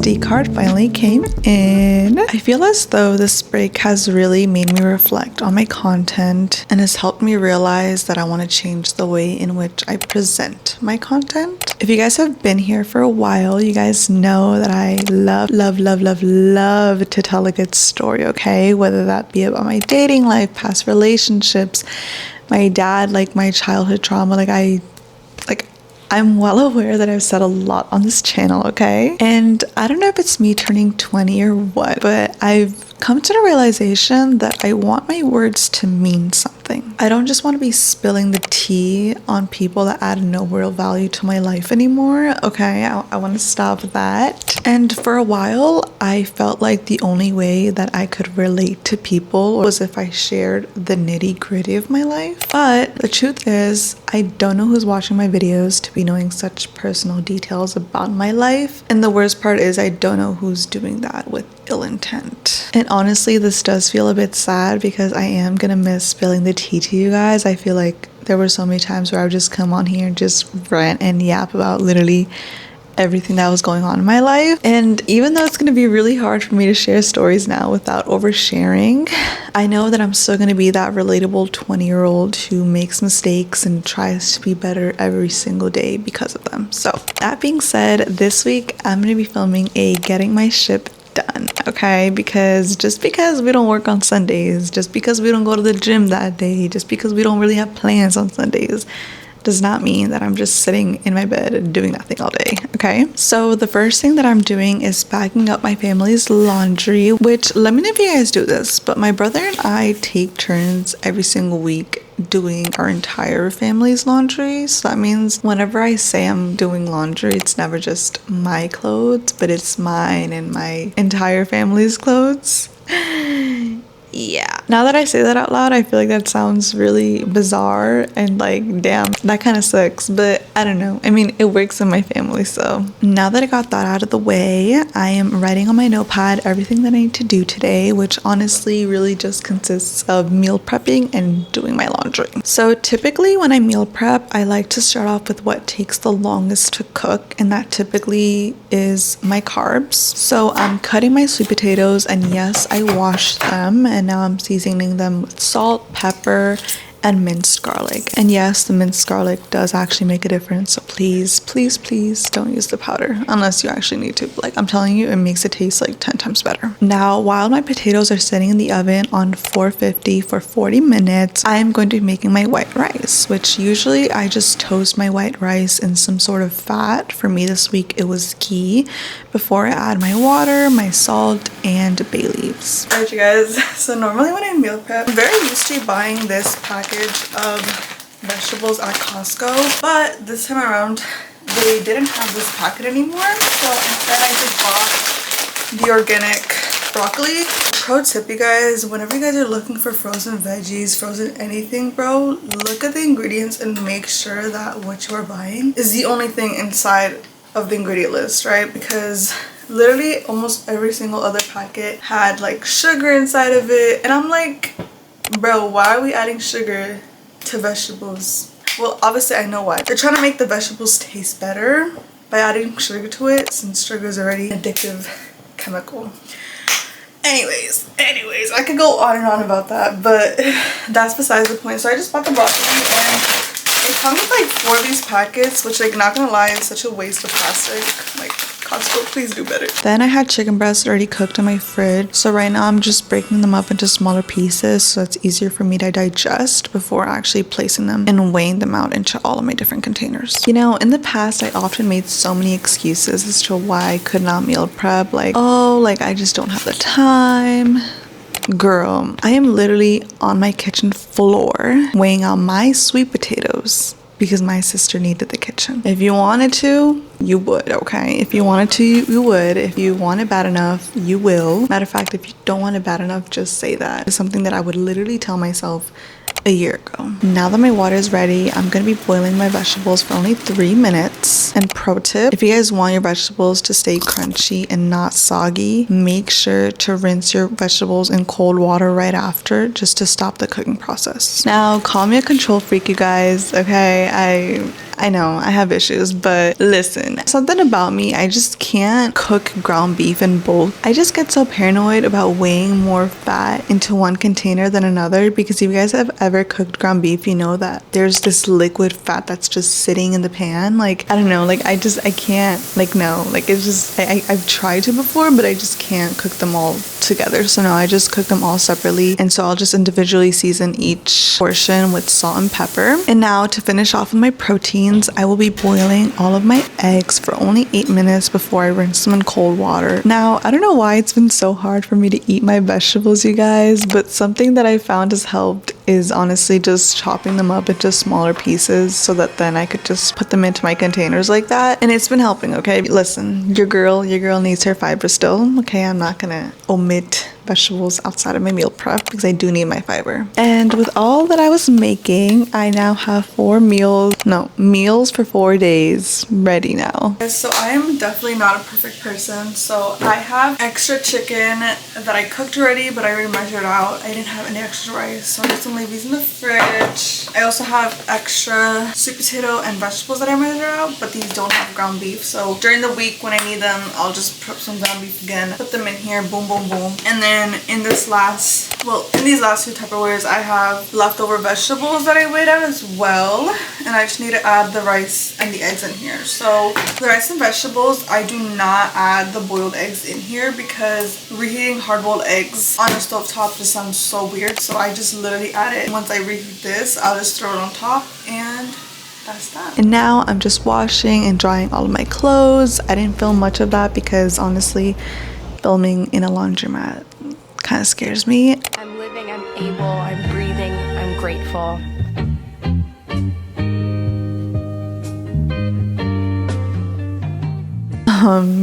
SD card finally came in. I feel as though this break has really made me reflect on my content and has helped me realize that I want to change the way in which I present my content. If you guys have been here for a while, you guys know that I love to tell a good story, okay? Whether that be about my dating life, past relationships, my dad, like my childhood trauma, I'm well aware that I've said a lot on this channel, okay? And I don't know if it's me turning 20 or what, but I've come to the realization that I want my words to mean something. I don't just want to be spilling the tea on people that add no real value to my life anymore, okay? I want to stop that. And for a while, I felt like the only way that I could relate to people was if I shared the nitty-gritty of my life. But the truth is, I don't know who's watching my videos to be knowing such personal details about my life. And the worst part is I don't know who's doing that with ill intent. And honestly, this does feel a bit sad because I am gonna miss spilling the tea to you guys. I feel like there were so many times where I would just come on here and just rant and yap about literally everything that was going on in my life. And even though it's going to be really hard for me to share stories now without oversharing, I know that I'm still going to be that relatable 20-year-old who makes mistakes and tries to be better every single day because of them. So that being said, this week I'm going to be filming a getting my ship done, okay? Because just because we don't work on Sundays, just because we don't go to the gym that day, just because we don't really have plans on Sundays, does not mean that I'm just sitting in my bed doing nothing all day, okay? So the first thing that I'm doing is packing up my family's laundry, which, let me know if you guys do this, but my brother and I take turns every single week doing our entire family's laundry. So that means whenever I say I'm doing laundry, it's never just my clothes, but it's mine and my entire family's clothes. Yeah. Now that I say that out loud, I feel like that sounds really bizarre and like, damn, that kind of sucks. But I don't know. I mean, it works in my family. So now that I got that out of the way, I am writing on my notepad everything that I need to do today, which honestly really just consists of meal prepping and doing my laundry. So typically when I meal prep, I like to start off with what takes the longest to cook, and that typically is my carbs. So I'm cutting my sweet potatoes, and yes, I washed them, and now I'm seasoning them with salt, pepper, and minced garlic. And yes, the minced garlic does actually make a difference, so please don't use the powder unless you actually need to. Like, I'm telling you, it makes it taste like 10 times better. Now, while my potatoes are sitting in the oven on 450 for 40 minutes, I am going to be making my white rice, which usually I just toast my white rice in some sort of fat. For me this week, it was ghee, before I add my water, my salt, and bay leaves. Alright, you guys, so normally when I meal prep, I'm very used to buying this package of vegetables at Costco, but this time around they didn't have this packet anymore, so instead I just bought the organic broccoli. Pro tip, you guys, whenever you guys are looking for frozen veggies, frozen anything, bro, look at the ingredients and make sure that what you are buying is the only thing inside of the ingredient list, right? Because literally almost every single other packet had like sugar inside of it, and I'm like, bro, why are we adding sugar to vegetables? Well, obviously I know why. They're trying to make the vegetables taste better by adding sugar to it, since sugar is already an addictive chemical. Anyways, I could go on and on about that, but that's besides the point. So I just bought the broccoli, and it comes with like 4 of these packets, which, like, not gonna lie, is such a waste of plastic. Like, Costco, please do better. Then I had chicken breasts already cooked in my fridge, so right now I'm just breaking them up into smaller pieces so it's easier for me to digest before actually placing them and weighing them out into all of my different containers. You know, in the past I often made so many excuses as to why I could not meal prep, like, oh, like I just don't have the time. Girl, I am literally on my kitchen floor weighing out my sweet potatoes because my sister needed the kitchen. If you wanted to, you would, okay? If you wanted to, you would. If you want it bad enough, you will. Matter of fact, if you don't want it bad enough, just say that. It's something that I would literally tell myself a year ago. Now that my water is ready, I'm gonna be boiling my vegetables for only 3 minutes. And pro tip, if you guys want your vegetables to stay crunchy and not soggy, make sure to rinse your vegetables in cold water right after, just to stop the cooking process. Now, call me a control freak, you guys, okay? I know I have issues, but listen, something about me, I just can't cook ground beef in bulk. I just get so paranoid about weighing more fat into one container than another, because if you guys have ever cooked ground beef, you know that there's this liquid fat that's just sitting in the pan. Like, I don't know, like I can't, like, no, like it's just, I've tried to before, but I just can't cook them all together. So now I just cook them all separately, and so I'll just individually season each portion with salt and pepper. And now to finish off with my proteins, I will be boiling all of my eggs for only 8 minutes before I rinse them in cold water. Now, I don't know why it's been so hard for me to eat my vegetables, you guys, but something that I found has helped is honestly just chopping them up into smaller pieces so that then I could just put them into my containers like that. And it's been helping, okay? Listen, your girl needs her fiber still, okay? I'm not gonna omit vegetables outside of my meal prep because I do need my fiber. And with all that I was making, I now have meals for 4 days ready now. So I am definitely not a perfect person. So I have extra chicken that I cooked already, but I already measured out. I didn't have any extra rice, so I'm just gonna leave these in the fridge. I also have extra sweet potato and vegetables that I measured out, but these don't have ground beef. So during the week when I need them, I'll just prep some ground beef again, put them in here, boom, boom, boom. And then in these last two Tupperwares, I have leftover vegetables that I weighed out as well, and I just need to add the rice and the eggs in here. So the rice and vegetables, I do not add the boiled eggs in here because reheating hard-boiled eggs on a stove top just sounds so weird. So I just literally add it. Once I reheat this, I'll just throw it on top, and that's that. And now I'm just washing and drying all of my clothes. I didn't film much of that because honestly, filming in a laundromat kind of scares me. I'm living, I'm able, I'm breathing, I'm grateful.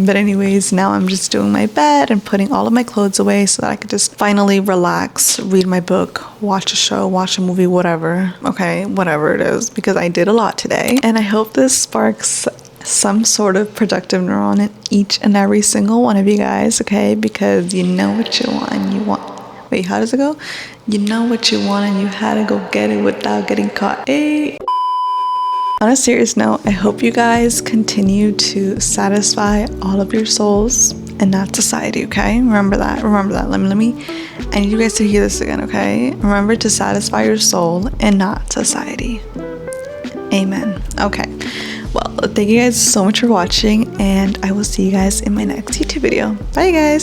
But anyways, now I'm just doing my bed and putting all of my clothes away so that I could just finally relax, read my book, watch a show, watch a movie, whatever. Okay, whatever it is, because I did a lot today. And I hope this sparks some sort of productive neuron in each and every single one of you guys, okay? Because you know what you want and you want. Wait, how does it go? You know what you want and you had to go get it without getting caught. Hey. On a serious note, I hope you guys continue to satisfy all of your souls and not society, okay? Remember that. Let me. I need you guys to hear this again, okay? Remember to satisfy your soul and not society. Amen. Okay. Well, thank you guys so much for watching, and I will see you guys in my next YouTube video. Bye, guys.